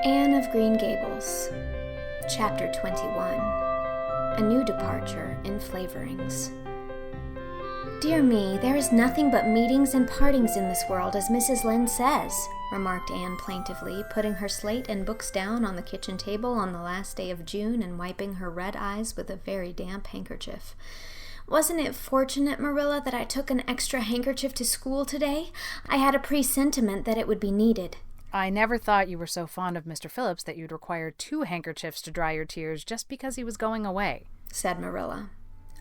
Anne of Green Gables, Chapter 21, A New Departure in Flavorings. "Dear me, there is nothing but meetings and partings in this world, as Mrs. Lynde says," remarked Anne plaintively, putting her slate and books down on the kitchen table on the last day of June and wiping her red eyes with a very damp handkerchief. "Wasn't it fortunate, Marilla, that I took an extra handkerchief to school today? I had a presentiment that it would be needed." "I never thought you were so fond of Mr. Phillips that you'd require 2 handkerchiefs to dry your tears just because he was going away," said Marilla.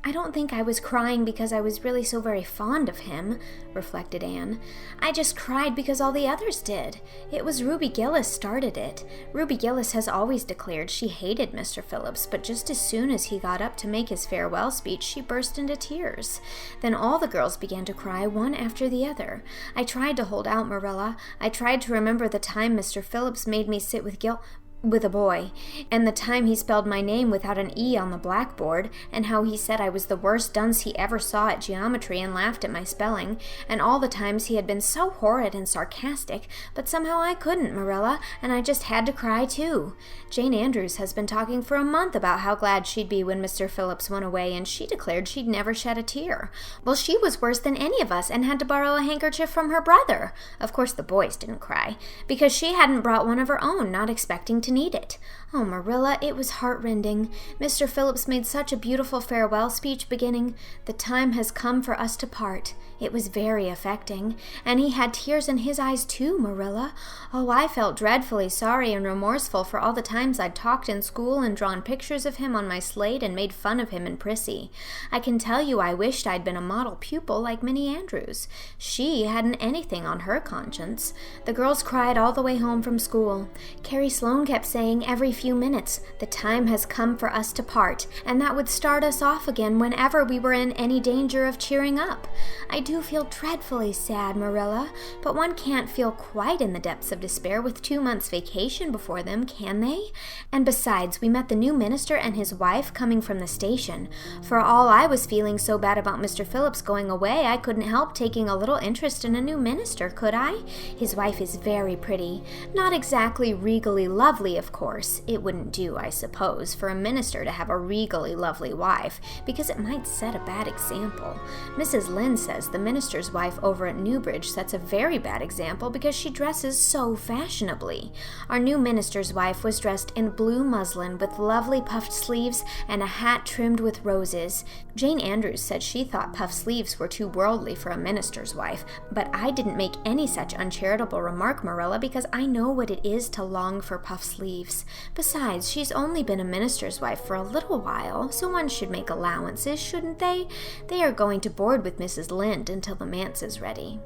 "I don't think I was crying because I was really so very fond of him," reflected Anne. "I just cried because all the others did. It was Ruby Gillis started it. Ruby Gillis has always declared she hated Mr. Phillips, but just as soon as he got up to make his farewell speech, she burst into tears. Then all the girls began to cry, one after the other. I tried to hold out, Marilla. I tried to remember the time Mr. Phillips made me sit with a boy, and the time he spelled my name without an E on the blackboard, and how he said I was the worst dunce he ever saw at geometry and laughed at my spelling, and all the times he had been so horrid and sarcastic, but somehow I couldn't, Marilla, and I just had to cry too. Jane Andrews has been talking for a month about how glad she'd be when Mr. Phillips went away, and she declared she'd never shed a tear. Well, she was worse than any of us and had to borrow a handkerchief from her brother. Of course the boys didn't cry, because she hadn't brought one of her own, not expecting to need it. Oh, Marilla, it was heartrending. Mr. Phillips made such a beautiful farewell speech beginning, 'The time has come for us to part.' It was very affecting, and he had tears in his eyes too, Marilla. Oh, I felt dreadfully sorry and remorseful for all the times I'd talked in school and drawn pictures of him on my slate and made fun of him in Prissy. I can tell you I wished I'd been a model pupil like Minnie Andrews. She hadn't anything on her conscience. The girls cried all the way home from school. Carrie Sloane kept saying every few minutes, 'The time has come for us to part,' and that would start us off again whenever we were in any danger of cheering up. I do feel dreadfully sad, Marilla, but one can't feel quite in the depths of despair with 2 months' vacation before them, can they? And besides, we met the new minister and his wife coming from the station. For all I was feeling so bad about Mr. Phillips going away, I couldn't help taking a little interest in a new minister, could I? His wife is very pretty. Not exactly regally lovely, of course. It wouldn't do, I suppose, for a minister to have a regally lovely wife, because it might set a bad example. Mrs. Lynde says the minister's wife over at Newbridge sets a very bad example because she dresses so fashionably. Our new minister's wife was dressed in blue muslin with lovely puffed sleeves and a hat trimmed with roses. Jane Andrews said she thought puffed sleeves were too worldly for a minister's wife, but I didn't make any such uncharitable remark, Marilla, because I know what it is to long for puffed sleeves. Besides, she's only been a minister's wife for a little while, so one should make allowances, shouldn't they? They are going to board with Mrs. Lynde until the manse is ready."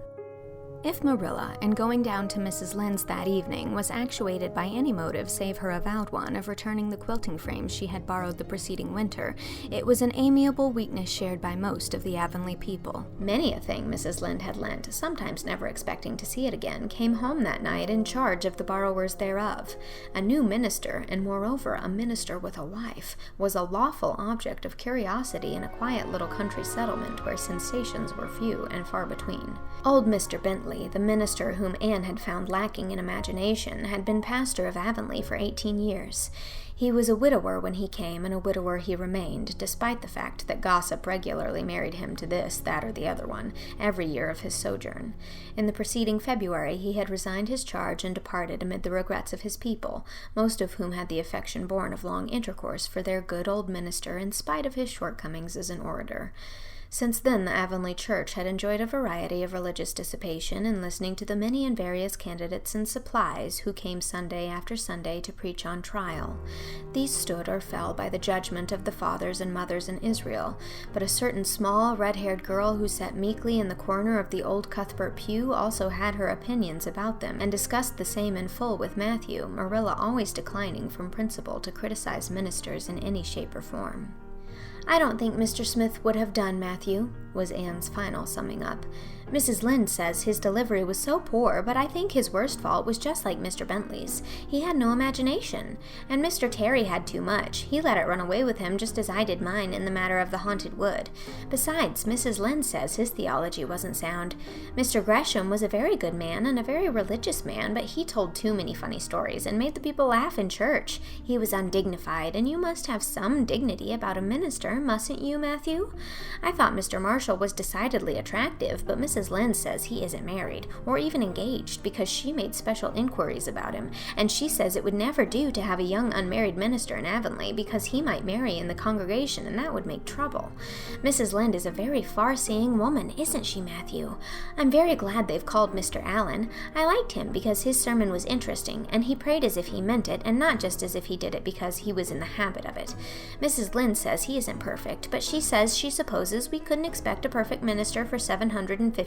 If Marilla, in going down to Mrs. Lynde's that evening, was actuated by any motive save her avowed one of returning the quilting frames she had borrowed the preceding winter, it was an amiable weakness shared by most of the Avonlea people. Many a thing Mrs. Lynde had lent, sometimes never expecting to see it again, came home that night in charge of the borrowers thereof. A new minister, and moreover a minister with a wife, was a lawful object of curiosity in a quiet little country settlement where sensations were few and far between. Old Mr. Bentley, the minister whom Anne had found lacking in imagination, had been pastor of Avonlea for 18 years. He was a widower when he came, and a widower he remained, despite the fact that gossip regularly married him to this, that, or the other one, every year of his sojourn. In the preceding February he had resigned his charge and departed amid the regrets of his people, most of whom had the affection born of long intercourse for their good old minister in spite of his shortcomings as an orator. Since then, the Avonlea church had enjoyed a variety of religious dissipation in listening to the many and various candidates and supplies who came Sunday after Sunday to preach on trial. These stood or fell by the judgment of the fathers and mothers in Israel, but a certain small, red-haired girl who sat meekly in the corner of the old Cuthbert pew also had her opinions about them, and discussed the same in full with Matthew, Marilla always declining from principle to criticize ministers in any shape or form. "I don't think Mr. Smith would have done, Matthew," was Anne's final summing up. "Mrs. Lynde says his delivery was so poor, but I think his worst fault was just like Mr. Bentley's. He had no imagination. And Mr. Terry had too much. He let it run away with him just as I did mine in the matter of the haunted wood. Besides, Mrs. Lynde says his theology wasn't sound. Mr. Gresham was a very good man and a very religious man, but he told too many funny stories and made the people laugh in church. He was undignified, and you must have some dignity about a minister, mustn't you, Matthew? I thought Mr. Marshall was decidedly attractive, but Mrs. Lynde says he isn't married, or even engaged, because she made special inquiries about him, and she says it would never do to have a young unmarried minister in Avonlea, because he might marry in the congregation, and that would make trouble. Mrs. Lynde is a very far-seeing woman, isn't she, Matthew? I'm very glad they've called Mr. Allen. I liked him because his sermon was interesting, and he prayed as if he meant it, and not just as if he did it because he was in the habit of it. Mrs. Lynde says he isn't perfect, but she says she supposes we couldn't expect a perfect minister for $750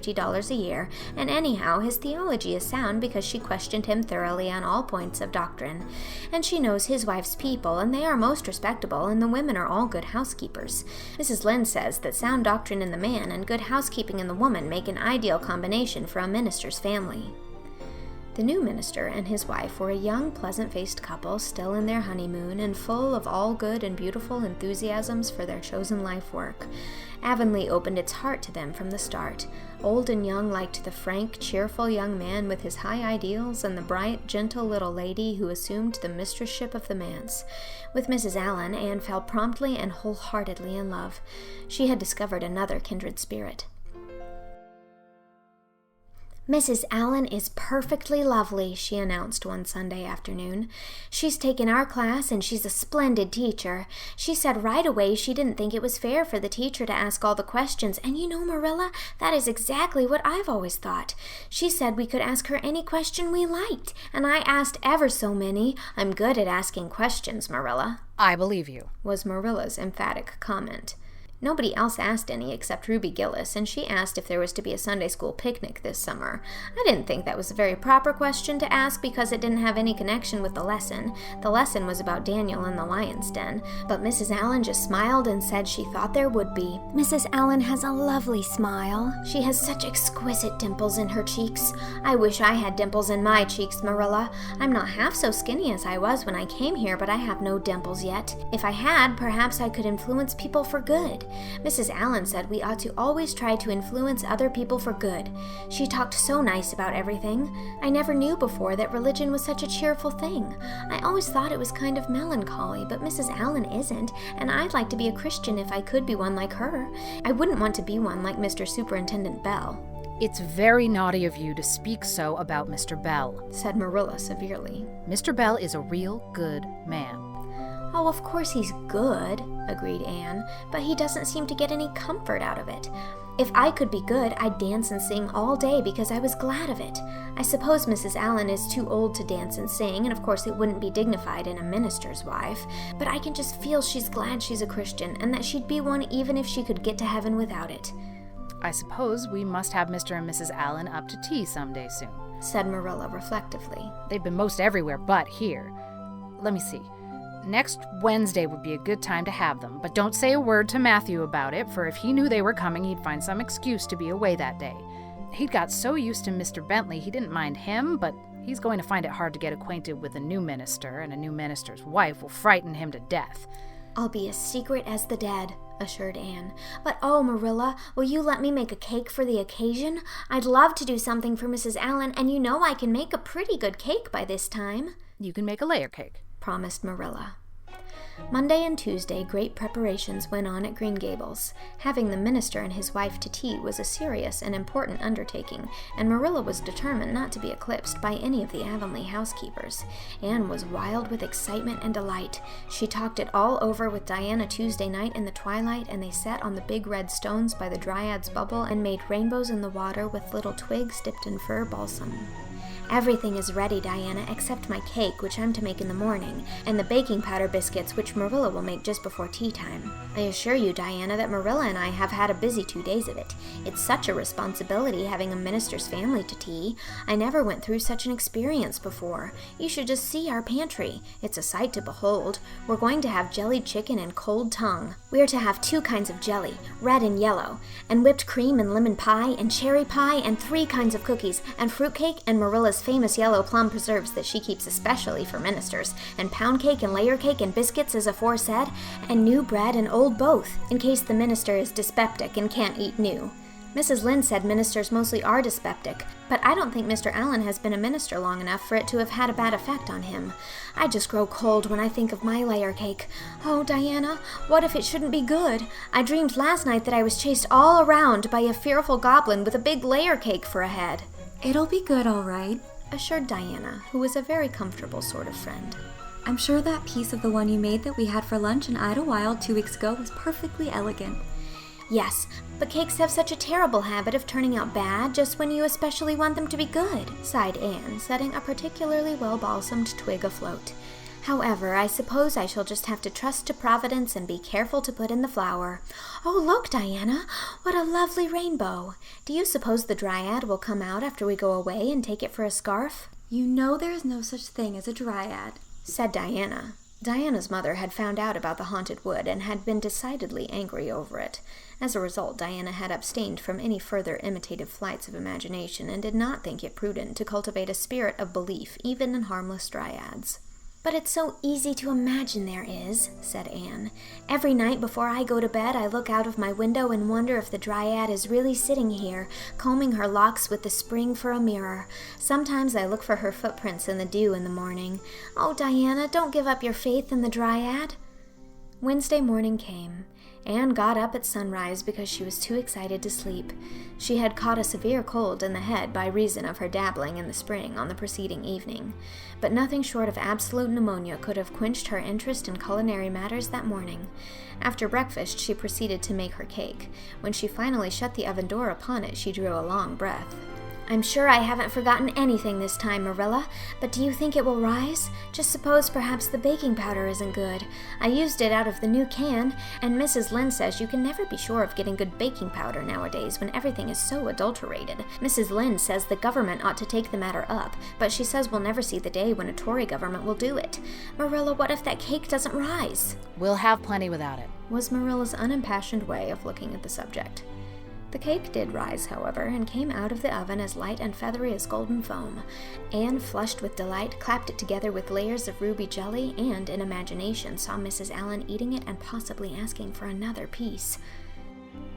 a year, and anyhow his theology is sound because she questioned him thoroughly on all points of doctrine. And she knows his wife's people, and they are most respectable, and the women are all good housekeepers. Mrs. Lynde says that sound doctrine in the man and good housekeeping in the woman make an ideal combination for a minister's family. The new minister and his wife were a young, pleasant-faced couple still in their honeymoon and full of all good and beautiful enthusiasms for their chosen life work. Avonlea opened its heart to them from the start. Old and young liked the frank, cheerful young man with his high ideals and the bright, gentle little lady who assumed the mistressship of the manse. With Mrs. Allen, Anne fell promptly and wholeheartedly in love. She had discovered another kindred spirit. "Mrs. Allen is perfectly lovely," she announced one Sunday afternoon. "She's taken our class, and she's a splendid teacher. She said right away she didn't think it was fair for the teacher to ask all the questions, and you know, Marilla, that is exactly what I've always thought. She said we could ask her any question we liked, and I asked ever so many. I'm good at asking questions, Marilla." "I believe you," was Marilla's emphatic comment. Nobody else asked any except Ruby Gillis, and she asked if there was to be a Sunday school picnic this summer. I didn't think that was a very proper question to ask because it didn't have any connection with the lesson. The lesson was about Daniel in the lion's den, but Mrs. Allen just smiled and said she thought there would be. Mrs. Allen has a lovely smile. She has such exquisite dimples in her cheeks. I wish I had dimples in my cheeks, Marilla. I'm not half so skinny as I was when I came here, but I have no dimples yet. If I had, perhaps I could influence people for good. Mrs. Allen said we ought to always try to influence other people for good. She talked so nice about everything. I never knew before that religion was such a cheerful thing. I always thought it was kind of melancholy, but Mrs. Allen isn't, and I'd like to be a Christian if I could be one like her. I wouldn't want to be one like Mr. Superintendent Bell. "It's very naughty of you to speak so about Mr. Bell," said Marilla severely. "Mr. Bell is a real good man." "Oh, of course he's good," agreed Anne, "but he doesn't seem to get any comfort out of it. If I could be good, I'd dance and sing all day because I was glad of it. I suppose Mrs. Allen is too old to dance and sing, and of course it wouldn't be dignified in a minister's wife, but I can just feel she's glad she's a Christian and that she'd be one even if she could get to heaven without it." "I suppose we must have Mr. and Mrs. Allen up to tea someday soon," said Marilla reflectively. "They've been most everywhere but here. Let me see. Next Wednesday would be a good time to have them, but don't say a word to Matthew about it, for if he knew they were coming, he'd find some excuse to be away that day. He'd got so used to Mr. Bentley he didn't mind him, but he's going to find it hard to get acquainted with a new minister, and a new minister's wife will frighten him to death." "I'll be as secret as the dead," assured Anne. "But oh, Marilla, will you let me make a cake for the occasion? I'd love to do something for Mrs. Allen, and you know I can make a pretty good cake by this time." "You can make a layer cake," promised Marilla. Monday and Tuesday, great preparations went on at Green Gables. Having the minister and his wife to tea was a serious and important undertaking, and Marilla was determined not to be eclipsed by any of the Avonlea housekeepers. Anne was wild with excitement and delight. She talked it all over with Diana Tuesday night in the twilight, and they sat on the big red stones by the Dryad's Bubble and made rainbows in the water with little twigs dipped in fir balsam. "Everything is ready, Diana, except my cake, which I'm to make in the morning, and the baking powder biscuits, which Marilla will make just before tea time. I assure you, Diana, that Marilla and I have had a busy 2 days of it. It's such a responsibility having a minister's family to tea. I never went through such an experience before. You should just see our pantry. It's a sight to behold. We're going to have jellied chicken and cold tongue. We're to have 2 kinds of jelly, red and yellow, and whipped cream and lemon pie, and cherry pie, and 3 kinds of cookies, and fruitcake, and Marilla's famous yellow plum preserves that she keeps especially for ministers, and pound cake and layer cake and biscuits as aforesaid, and new bread and old both, in case the minister is dyspeptic and can't eat new. Mrs. Lynde said ministers mostly are dyspeptic, but I don't think Mr. Allen has been a minister long enough for it to have had a bad effect on him. I just grow cold when I think of my layer cake. Oh, Diana, what if it shouldn't be good? I dreamed last night that I was chased all around by a fearful goblin with a big layer cake for a head. It'll be good, all right, assured Diana, who was a very comfortable sort of friend. I'm sure that piece of the one you made that we had for lunch in Idlewild 2 weeks ago was perfectly elegant. Yes, but cakes have such a terrible habit of turning out bad just when you especially want them to be good, sighed Anne, setting a particularly well-balsamed twig afloat. However, I suppose I shall just have to trust to Providence and be careful to put in the flour. Oh, look, Diana, what a lovely rainbow. Do you suppose the dryad will come out after we go away and take it for a scarf? You know there is no such thing as a dryad, said Diana. Diana's mother had found out about the haunted wood and had been decidedly angry over it. As a result, Diana had abstained from any further imitative flights of imagination and did not think it prudent to cultivate a spirit of belief even in harmless dryads. But it's so easy to imagine there is, said Anne. Every night before I go to bed, I look out of my window and wonder if the dryad is really sitting here, combing her locks with the spring for a mirror. Sometimes I look for her footprints in the dew in the morning. Oh, Diana, don't give up your faith in the dryad. Wednesday morning came. Anne got up at sunrise because she was too excited to sleep. She had caught a severe cold in the head by reason of her dabbling in the spring on the preceding evening, but nothing short of absolute pneumonia could have quenched her interest in culinary matters that morning. After breakfast, she proceeded to make her cake. When she finally shut the oven door upon it, she drew a long breath. I'm sure I haven't forgotten anything this time, Marilla, but do you think it will rise? Just suppose perhaps the baking powder isn't good. I used it out of the new can, and Mrs. Lynde says you can never be sure of getting good baking powder nowadays when everything is so adulterated. Mrs. Lynde says the government ought to take the matter up, but she says we'll never see the day when a Tory government will do it. Marilla, what if that cake doesn't rise? We'll have plenty without it, was Marilla's unimpassioned way of looking at the subject. The cake did rise, however, and came out of the oven as light and feathery as golden foam. Anne, flushed with delight, clapped it together with layers of ruby jelly, and, in imagination, saw Mrs. Allen eating it and possibly asking for another piece.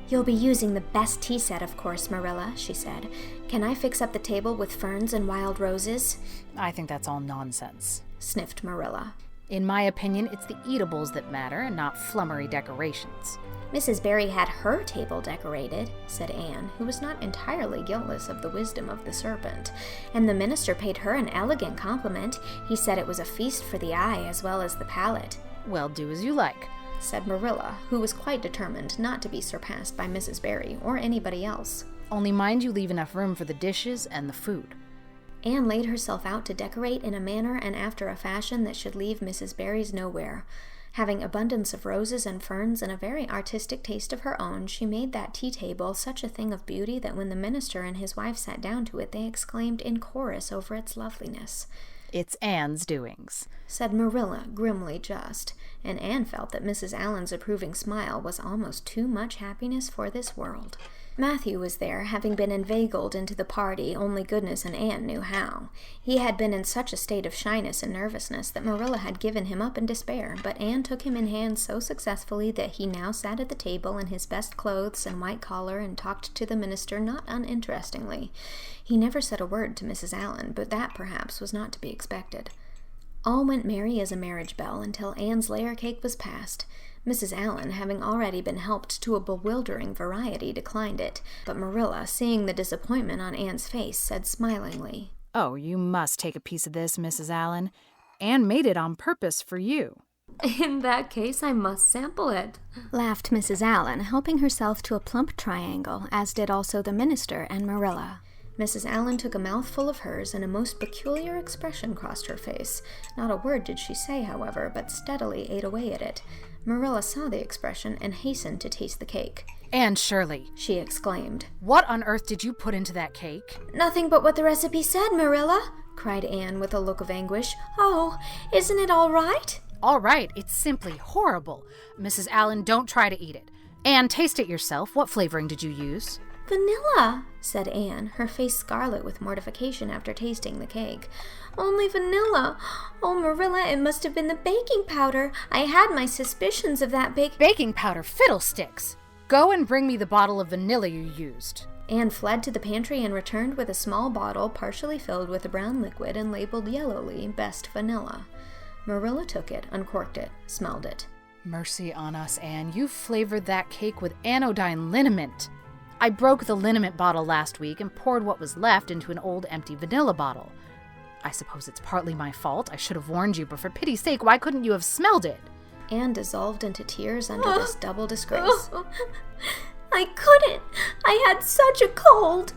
You'll be using the best tea set, of course, Marilla, she said. Can I fix up the table with ferns and wild roses? I think that's all nonsense, sniffed Marilla. In my opinion, it's the eatables that matter and not flummery decorations. Mrs. Barry had her table decorated, said Anne, who was not entirely guiltless of the wisdom of the serpent, and the minister paid her an elegant compliment. He said it was a feast for the eye as well as the palate. Well, do as you like, said Marilla, who was quite determined not to be surpassed by Mrs. Barry or anybody else. Only mind you leave enough room for the dishes and the food. Anne laid herself out to decorate in a manner and after a fashion that should leave Mrs. Barry's nowhere. Having abundance of roses and ferns and a very artistic taste of her own, she made that tea-table such a thing of beauty that when the minister and his wife sat down to it, they exclaimed in chorus over its loveliness. It's Anne's doings, said Marilla, grimly just, and Anne felt that Mrs. Allen's approving smile was almost too much happiness for this world. Matthew was there, having been inveigled into the party, only goodness and Anne knew how. He had been in such a state of shyness and nervousness that Marilla had given him up in despair, but Anne took him in hand so successfully that he now sat at the table in his best clothes and white collar and talked to the minister not uninterestingly. He never said a word to Mrs. Allen, but that, perhaps, was not to be expected. All went merry as a marriage bell until Anne's layer cake was passed. Mrs. Allen, having already been helped to a bewildering variety, declined it, but Marilla, seeing the disappointment on Anne's face, said smilingly, Oh, you must take a piece of this, Mrs. Allen. Anne made it on purpose for you. In that case, I must sample it, laughed Mrs. Allen, helping herself to a plump triangle, as did also the minister and Marilla. Mrs. Allen took a mouthful of hers, and a most peculiar expression crossed her face. Not a word did she say, however, but steadily ate away at it. Marilla saw the expression and hastened to taste the cake. Anne Shirley, she exclaimed. What on earth did you put into that cake? Nothing but what the recipe said, Marilla, cried Anne with a look of anguish. Oh, isn't it all right? All right, it's simply horrible. Mrs. Allen, don't try to eat it. Anne, taste it yourself. What flavoring did you use? Vanilla, said Anne, her face scarlet with mortification after tasting the cake. Only vanilla. Oh, Marilla, it must have been the baking powder. I had my suspicions of that Baking powder, fiddlesticks! Go and bring me the bottle of vanilla you used. Anne fled to the pantry and returned with a small bottle partially filled with a brown liquid and labeled yellowly, Best Vanilla. Marilla took it, uncorked it, smelled it. Mercy on us, Anne. You flavored that cake with anodyne liniment. I broke the liniment bottle last week and poured what was left into an old empty vanilla bottle. I suppose it's partly my fault. I should have warned you, but for pity's sake, why couldn't you have smelled it? Anne dissolved into tears under this double disgrace. I couldn't. I had such a cold.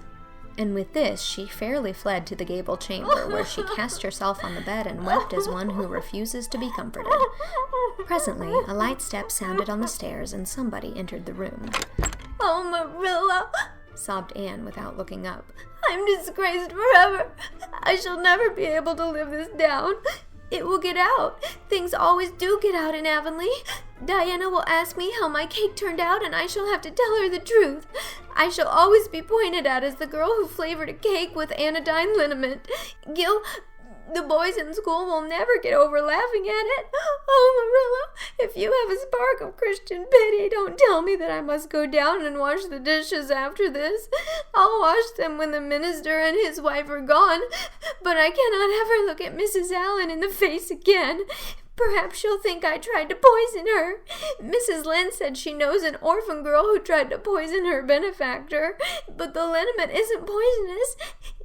And with this, she fairly fled to the gable chamber, where she cast herself on the bed and wept as one who refuses to be comforted. Presently, a light step sounded on the stairs, and somebody entered the room. Oh, Marilla, sobbed Anne without looking up. I'm disgraced forever. I shall never be able to live this down. It will get out. Things always do get out in Avonlea. Diana will ask me how my cake turned out, and I shall have to tell her the truth. I shall always be pointed at as the girl who flavored a cake with anodyne liniment. Gil, the boys in school will never get over laughing at it. Oh, Marilla, if you have a spark of Christian pity, don't tell me that I must go down and wash the dishes after this. I'll wash them when the minister and his wife are gone, but I cannot ever look at Mrs. Allen in the face again. Perhaps she'll think I tried to poison her. Mrs. Lynde said she knows an orphan girl who tried to poison her benefactor, but the liniment isn't poisonous.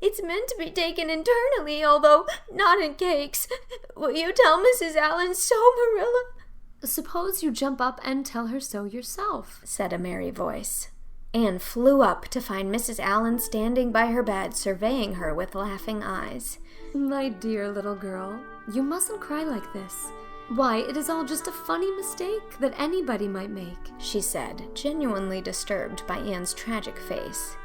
It's meant to be taken internally, although not in cakes. Will you tell Mrs. Allen so, Marilla? Suppose you jump up and tell her so yourself, said a merry voice. Anne flew up to find Mrs. Allen standing by her bed, surveying her with laughing eyes. My dear little girl, you mustn't cry like this. Why, it is all just a funny mistake that anybody might make, she said, genuinely disturbed by Anne's tragic face.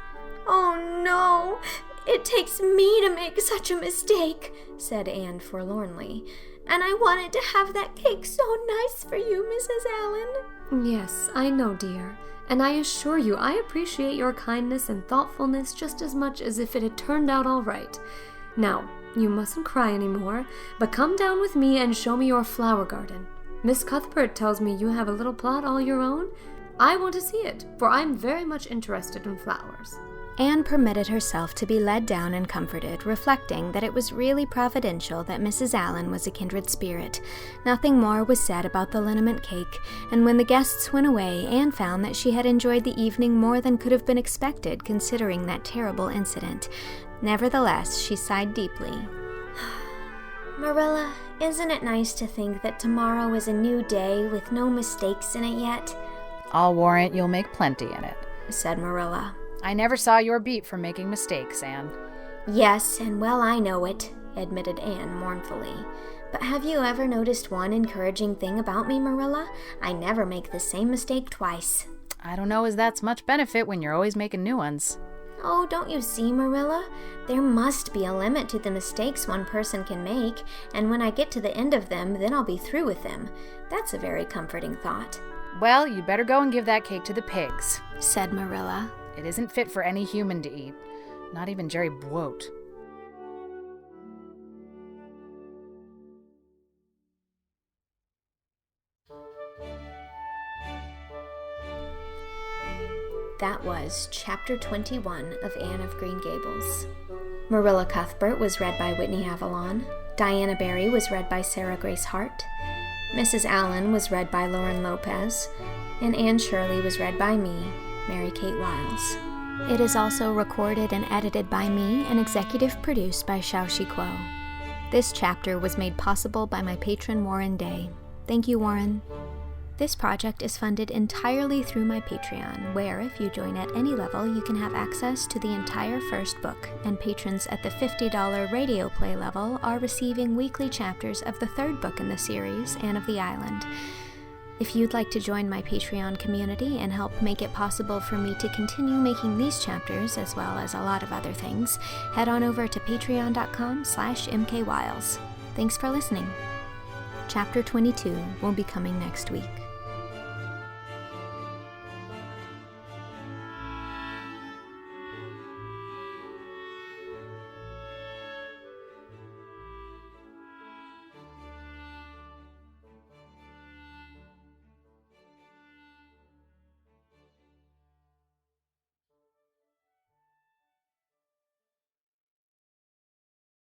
Oh, no, it takes me to make such a mistake, said Anne forlornly. And I wanted to have that cake so nice for you, Mrs. Allen. Yes, I know, dear. And I assure you I appreciate your kindness and thoughtfulness just as much as if it had turned out all right. Now, you mustn't cry anymore, but come down with me and show me your flower garden. Miss Cuthbert tells me you have a little plot all your own. I want to see it, for I'm very much interested in flowers. Anne permitted herself to be led down and comforted, reflecting that it was really providential that Mrs. Allen was a kindred spirit. Nothing more was said about the liniment cake, and when the guests went away, Anne found that she had enjoyed the evening more than could have been expected considering that terrible incident. Nevertheless, she sighed deeply. Marilla, isn't it nice to think that tomorrow is a new day with no mistakes in it yet? I'll warrant you'll make plenty in it, said Marilla. I never saw your beat for making mistakes, Anne. Yes, and well I know it, admitted Anne mournfully. But have you ever noticed one encouraging thing about me, Marilla? I never make the same mistake twice. I don't know as that's much benefit when you're always making new ones. Oh, don't you see, Marilla? There must be a limit to the mistakes one person can make, and when I get to the end of them, then I'll be through with them. That's a very comforting thought. Well, you'd better go and give that cake to the pigs, said Marilla. It isn't fit for any human to eat, not even Jerry Bloat. That was Chapter 21 of Anne of Green Gables. Marilla Cuthbert was read by Whitney Avalon. Diana Barry was read by Sarah Grace Hart. Mrs. Allen was read by Lauren Lopez. And Anne Shirley was read by me, Mary Kate Wiles. It is also recorded and edited by me and executive produced by Shao Chih Kuo. This chapter was made possible by my patron Warren Day. Thank you, Warren. This project is funded entirely through my Patreon, where if you join at any level, you can have access to the entire first book, and patrons at the $50 radio play level are receiving weekly chapters of the third book in the series, Anne of the Island. If you'd like to join my Patreon community and help make it possible for me to continue making these chapters, as well as a lot of other things, head on over to patreon.com/mkwiles. Thanks for listening. Chapter 22 will be coming next week.